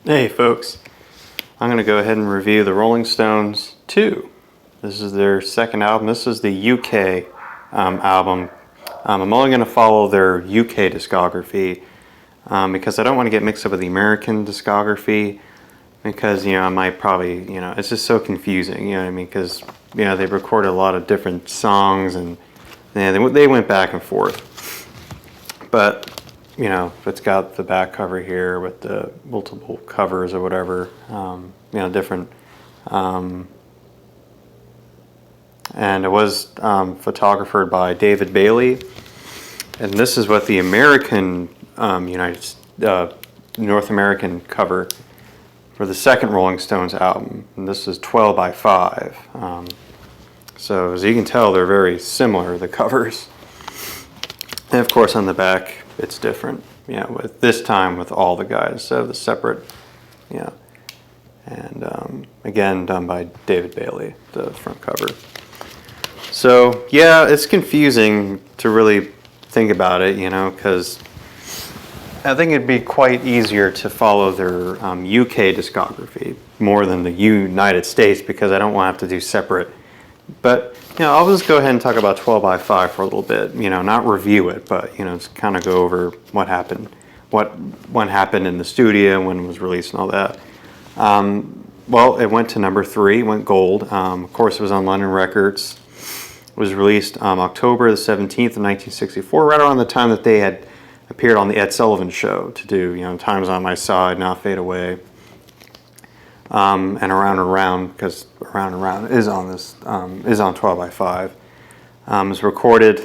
Hey folks, I'm going to go ahead and review the Rolling Stones 2. This is their second album. This is the UK album. I'm only going to follow their UK discography because I don't want to get mixed up with the American discography because, I might probably, it's just so confusing, you know what I mean? Because, they've recorded a lot of different songs and they went back and forth. But it's got the back cover here with the multiple covers or whatever, different. And it was photographed by David Bailey. And this is what the American, North American cover for the second Rolling Stones album. And this is 12 by 5. So as you can tell, they're very similar, the covers. And of course on the back, it's different, with this time with all the guys, so the separate, and again done by David Bailey, the front cover. So yeah, it's confusing to really think about it, because I think it'd be quite easier to follow their UK discography more than the United States because I don't want to have to do separate. But I'll just go ahead and talk about 12 by 5 for a little bit. Not review it, but just kind of go over what happened, what happened in the studio, when it was released, and all that. Well, it went to number 3, went gold. Of course, it was on London Records. It was released October the 17th of 1964, right around the time that they had appeared on the Ed Sullivan Show to do, Time's on My Side, Not Fade Away. And Around and Around, because Around and Around is on this, is on 12 by 5. It was recorded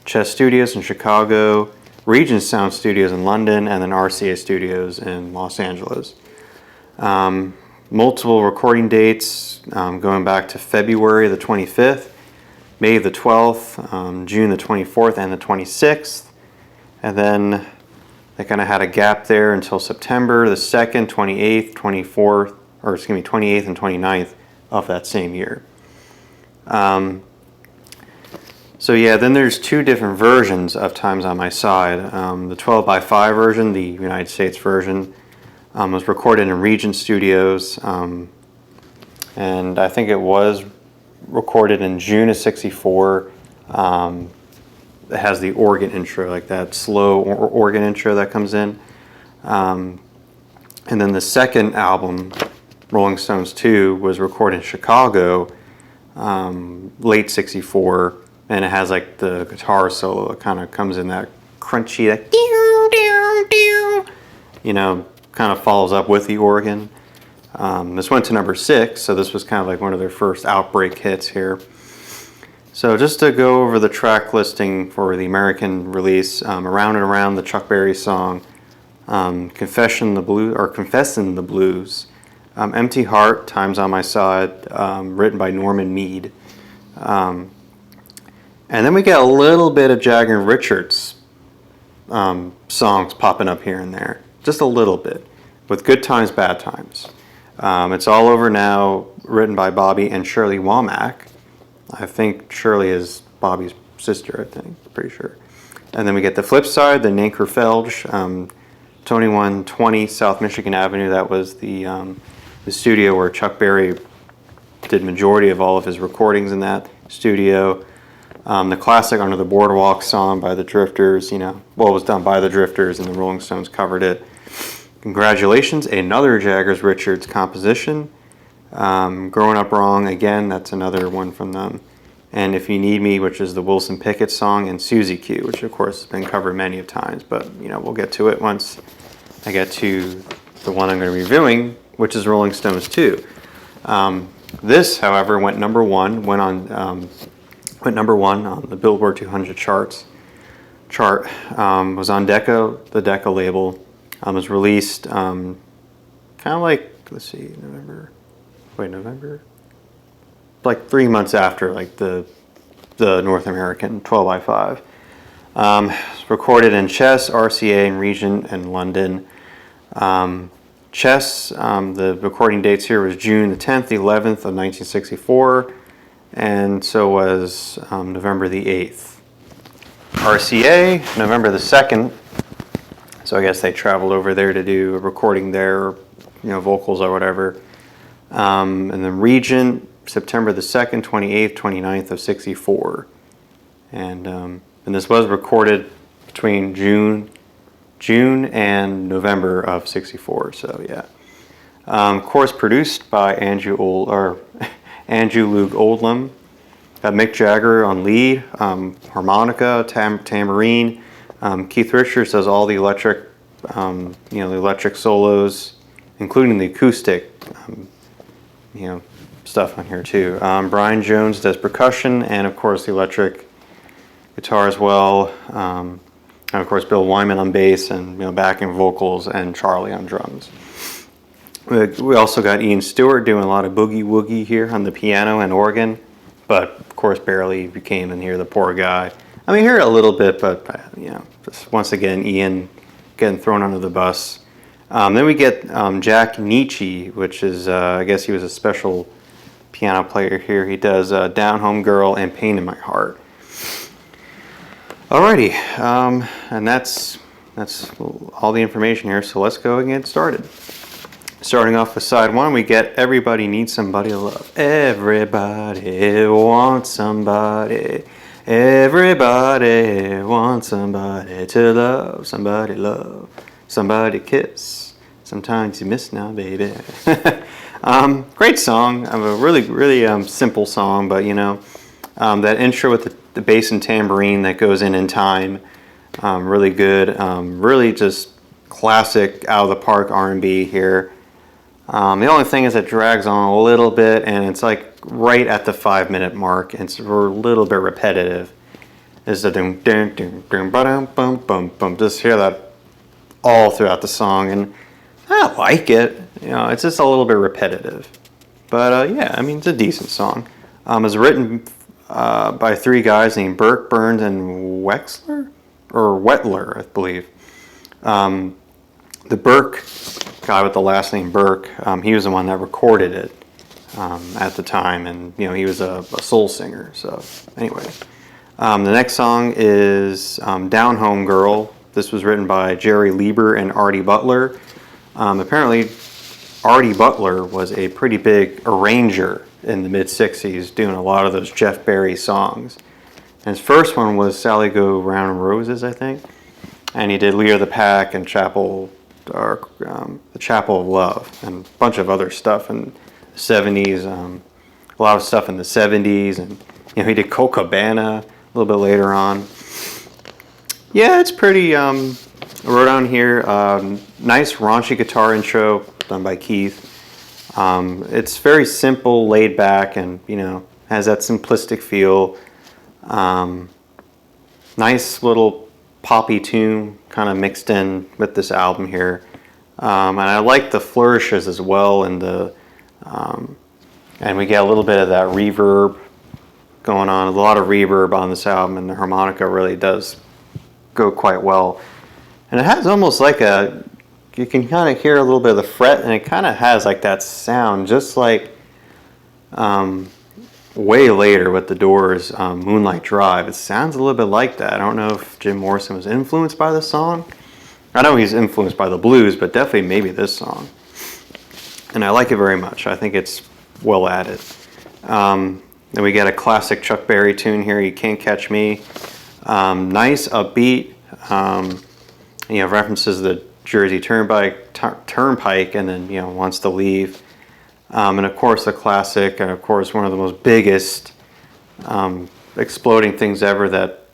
Chess Studios in Chicago, Regent Sound Studios in London, and then RCA Studios in Los Angeles. Multiple recording dates going back to February the 25th, May the 12th, June the 24th, and the 26th. And then they kind of had a gap there until September the 2nd, 28th, 24th, or 28th and 29th of that same year. So yeah, then there's 2 different versions of Time's on My Side. The 12 by 5 version, the United States version, was recorded in Regent Studios, and I think it was recorded in June of '64. It has the organ intro, like that slow organ intro that comes in. And then the second album, Rolling Stones 2, was recorded in Chicago, late '64, and it has like the guitar solo that kind of comes in that crunchy, that kind of follows up with the organ. This went to number 6, so this was kind of like one of their first outbreak hits here. So just to go over the track listing for the American release, Around and Around, the Chuck Berry song, Confessing the Blues, Empty Heart, Time's on My Side, written by Norman Mead. And then we get a little bit of Jagger and Richards songs popping up here and there, just a little bit, with Good Times, Bad Times. It's All Over Now, written by Bobby and Shirley Womack. I think Shirley is Bobby's sister, pretty sure. And then we get the flip side, the Nanker Felge, 2120 South Michigan Avenue. That was the studio where Chuck Berry did majority of all of his recordings in that studio. The classic Under the Boardwalk song by the Drifters, it was done by the Drifters and the Rolling Stones covered it. Congratulations, another Jaggers Richards composition. Growing Up Wrong, again, that's another one from them. And If You Need Me, which is the Wilson Pickett song, and Suzy Q, which of course has been covered many times, but we'll get to it once I get to the one I'm going to be reviewing, which is Rolling Stones 2. This, however, went number 1, went number 1 on the Billboard 200 chart, was on Decca, the Decca label, was released kind of like, let's see, November, like 3 months after like the North American 12 by 5. Recorded in Chess, RCA, and Regent and London. Chess, the recording dates here was June the 10th, the 11th of 1964, and so was November the 8th. RCA, November the 2nd, So I guess they traveled over there to do a recording there, vocals or whatever. And then Regent, September the 2nd, 28th, 29th of 64. And this was recorded between June and November of 64, so yeah. Of course, produced by Andrew Loog Oldham. Got Mick Jagger on lead, harmonica, tambourine. Keith Richards does all the electric, the electric solos, including the acoustic, stuff on here too. Brian Jones does percussion and of course the electric guitar as well. And of course Bill Wyman on bass and backing vocals and Charlie on drums. We also got Ian Stewart doing a lot of boogie woogie here on the piano and organ, but of course barely you came in here, the poor guy. I mean, hear it a little bit, but just once again Ian getting thrown under the bus. Then we get Jack Nietzsche, which is I guess he was a special piano player here. He does Down Home Girl and Pain in My Heart. Alrighty, and that's all the information here, so let's go and get started. Starting off with side one, we get Everybody Needs Somebody to Love. Everybody wants somebody. Everybody wants somebody to love. Somebody love. Somebody kiss. Sometimes you miss now, baby. Great song. A really simple song, but that intro with the bass and tambourine that goes in time, really good. Really just classic out of the park R&B here. The only thing is it drags on a little bit, and it's like right at the 5-minute mark, and it's a little bit repetitive. Is the dum dum dum dum ba bum bum bum. Just hear that all throughout the song, and I like it. It's just a little bit repetitive, but yeah, I mean it's a decent song. It's written by 3 guys named Burke, Burns, and Wetler, I believe. The Burke guy with the last name Burke, he was the one that recorded it at the time, and he was a soul singer. So anyway, the next song is Down Home Girl. This was written by Jerry Lieber and Artie Butler. Apparently, Artie Butler was a pretty big arranger in the mid-60s, doing a lot of those Jeff Barry songs. And his first one was Sally Go Round Roses, I think. And he did Leader of the Pack and the Chapel of Love, and a bunch of other stuff in the 70s. A lot of stuff in the 70s, and he did Copacabana a little bit later on. Yeah, it's pretty. I wrote down here, nice raunchy guitar intro done by Keith. It's very simple, laid back, and has that simplistic feel. Nice little poppy tune kind of mixed in with this album here, and I like the flourishes as well, and and we get a little bit of that reverb going on, a lot of reverb on this album, and the harmonica really does go quite well. And it has almost like you can kind of hear a little bit of the fret, and it kind of has like that sound, just like way later with the Doors' Moonlight Drive. It sounds a little bit like that. I don't know if Jim Morrison was influenced by the song. I know he's influenced by the blues, but definitely maybe this song. And I like it very much. I think it's well added. Then we get a classic Chuck Berry tune here, You Can't Catch Me. Nice, upbeat. You have references to the Jersey Turnpike, and then Wants to Leave. And of course the classic, and of course one of the most biggest exploding things ever that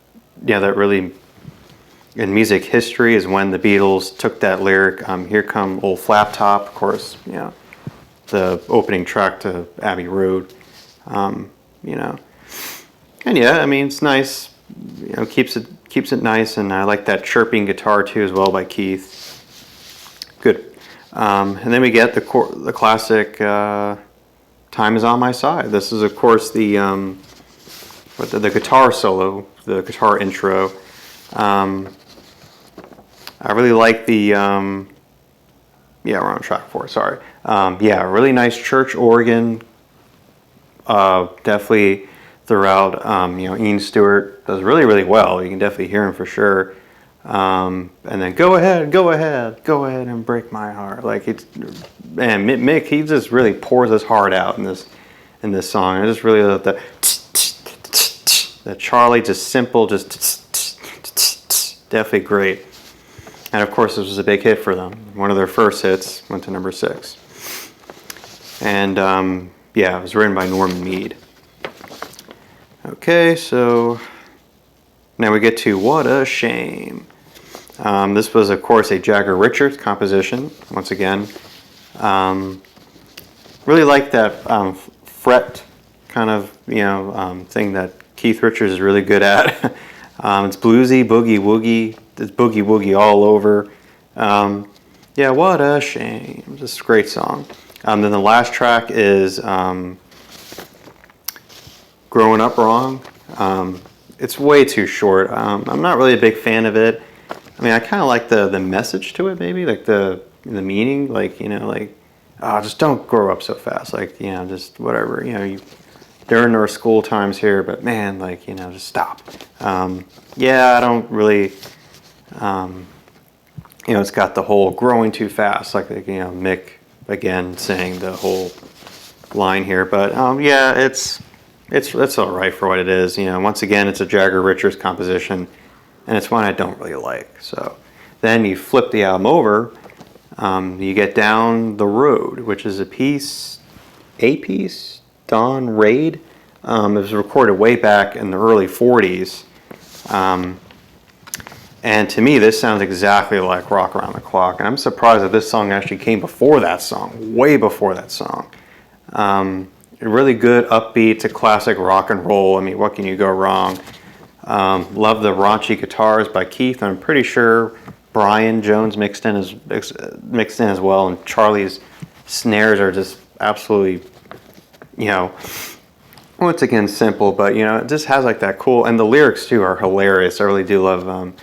really in music history is when the Beatles took that lyric, Here Come Old Flap Top, of course, the opening track to Abbey Road, And yeah, I mean, it's nice, keeps it nice, and I like that chirping guitar too as well by Keith. Good. And then we get the classic Time Is On My Side. This is, of course, the guitar solo, the guitar intro. I really like the, we're on track 4, sorry. Really nice church organ. Definitely throughout, Ian Stewart does really, really well. You can definitely hear him for sure. And then go ahead, go ahead, go ahead and break my heart. Like it's, man, Mick, he just really pours his heart out in this song. I just really love the Charlie, just simple, just definitely great. And of course, this was a big hit for them. One of their first hits went to number 6. And yeah, it was written by Norman Mead. Okay, so now we get to What a Shame. This was, of course, a Jagger Richards composition. Once again, really like that fret kind of thing that Keith Richards is really good at. It's bluesy, boogie woogie. It's boogie woogie all over. Yeah, What a Shame. Just a great song. Then the last track is Growing Up Wrong. It's way too short. I'm not really a big fan of it. I mean, I kind of like the message to it, maybe, like the meaning, like, like, oh, just don't grow up so fast, like, just whatever, during our school times here, but man, like, just stop. Yeah, I don't really, it's got the whole growing too fast, like, Mick, again, saying the whole line here, but yeah, it's all right for what it is. Once again, it's a Jagger Richards composition, and it's one I don't really like. So then you flip the album over, you get Down the Road, which is a piece, Don Raid. It was recorded way back in the early 40s. And to me, this sounds exactly like Rock Around the Clock. And I'm surprised that this song actually came before that song, way before that song. Really good, upbeat, it's a classic rock and roll. I mean, what can you go wrong? Love the raunchy guitars by Keith. I'm pretty sure Brian Jones mixed in as well, and Charlie's snares are just absolutely, once again simple, but it just has like that cool, and the lyrics too are hilarious. I really do love.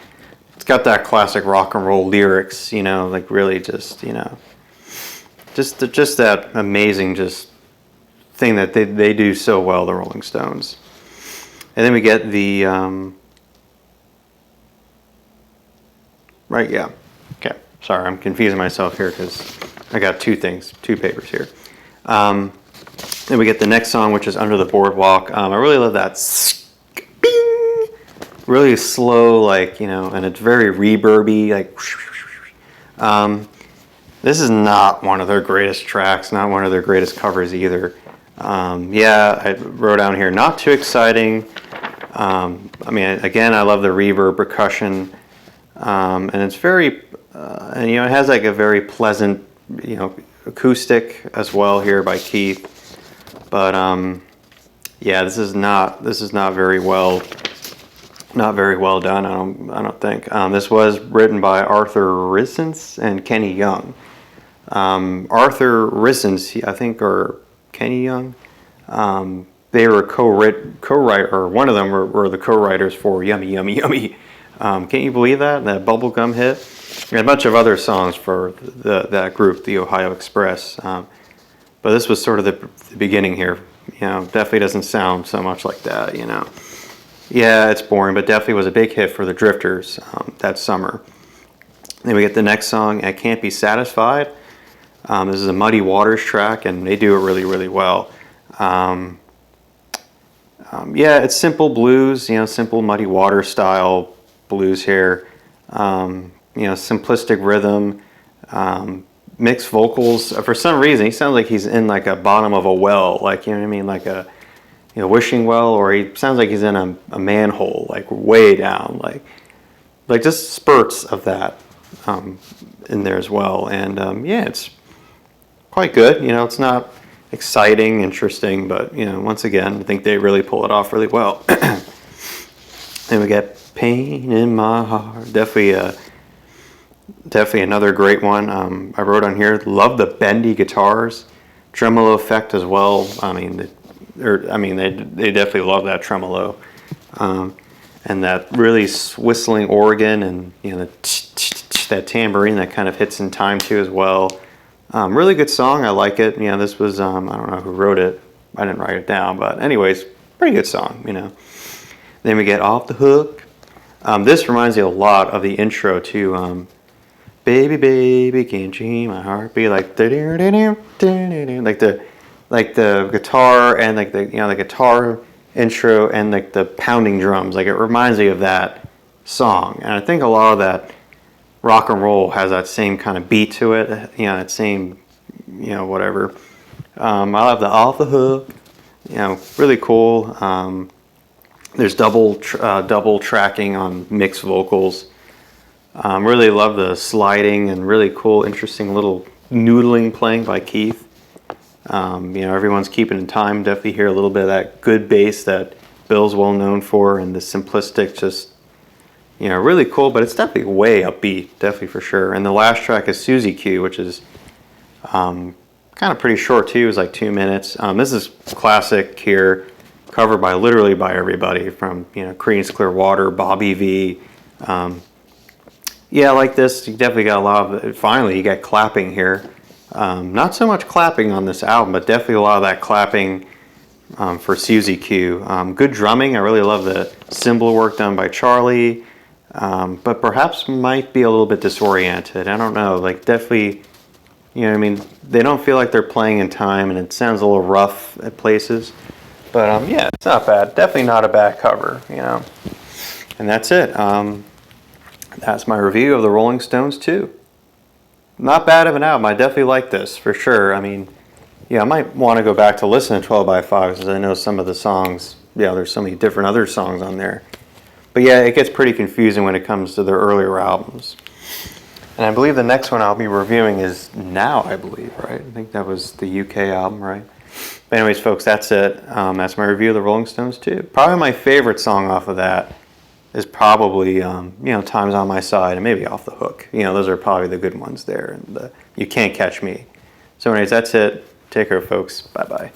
It's got that classic rock and roll lyrics, like really just just that amazing just thing that they do so well, the Rolling Stones. And then we get the, right, yeah. Okay, sorry, I'm confusing myself here because I got two papers here. Then we get the next song, which is Under the Boardwalk. I really love that, bing, really slow, like, and it's very reverby, like, this is not one of their greatest tracks, not one of their greatest covers either. Yeah, I wrote down here, not too exciting. I mean, again, I love the reverb percussion, and it's very, and it has like a very pleasant, acoustic as well here by Keith. But yeah, this is not very well done. I don't think. This was written by Arthur Rissens and Kenny Young. Arthur Rissens, I think, or Kenny Young. They were co-writer, or one of them were the co-writers for Yummy, Yummy, Yummy. Can't you believe that bubblegum hit? And a bunch of other songs for that group, the Ohio Express. But this was sort of the beginning here. Definitely doesn't sound so much like that, Yeah, it's boring, but definitely was a big hit for the Drifters that summer. Then we get the next song, I Can't Be Satisfied. This is a Muddy Waters track, and they do it really, really well. Yeah, it's simple blues, simple Muddy Waters style blues here. Simplistic rhythm, mixed vocals. For some reason, he sounds like he's in like a bottom of a well, like, you know what I mean, like a wishing well, or he sounds like he's in a manhole, like way down, like just spurts of that in there as well. And yeah, it's quite good. It's not exciting, interesting, but once again, I think they really pull it off really well. Then we get Pain in My Heart. Definitely another great one. I wrote on here, love the bendy guitars, tremolo effect as well. I mean, they definitely love that tremolo, and that really whistling organ, and that tambourine that kind of hits in time too as well. Really good song. I like it. This was I don't know who wrote it. I didn't write it down, but anyways, pretty good song. Then we get Off the Hook, This reminds me a lot of the intro to "Baby, Baby, Can't You Hear My Heart Beat," like the guitar and like the guitar intro and like the pounding drums. Like it reminds me of that song, and I think a lot of that rock and roll has that same kind of beat to it. That same whatever. I love the "Off the Hook." Really cool. There's double tracking on mixed vocals. Really love the sliding and really cool, interesting little noodling playing by Keith. Everyone's keeping in time. Definitely hear a little bit of that good bass that Bill's well known for, and the simplistic, just really cool. But it's definitely way upbeat, definitely for sure. And the last track is Suzy Q, which is kind of pretty short too. It's like 2 minutes. This is classic here, covered literally by everybody from Creedence Clearwater, Bobby V. Yeah, like this, you definitely got a lot of. Finally, you got clapping here. Not so much clapping on this album, but definitely a lot of that clapping for Suzy Q. Good drumming. I really love the cymbal work done by Charlie, but perhaps might be a little bit disoriented. I don't know. Like definitely, they don't feel like they're playing in time, and it sounds a little rough at places. But yeah, it's not bad. Definitely not a bad cover, And that's it. That's my review of the Rolling Stones 2. Not bad of an album. I definitely like this, for sure. I might want to go back to listen to 12 by 5 because I know some of the songs, there's so many different other songs on there. But yeah, it gets pretty confusing when it comes to their earlier albums. And I believe the next one I'll be reviewing is Now, I believe, right? I think that was the UK album, right? But anyways, folks, that's it. That's my review of the Rolling Stones 2. Probably my favorite song off of that is probably, Time's on My Side and maybe Off the Hook. Those are probably the good ones there. And You Can't Catch Me. So anyways, that's it. Take care, folks. Bye-bye.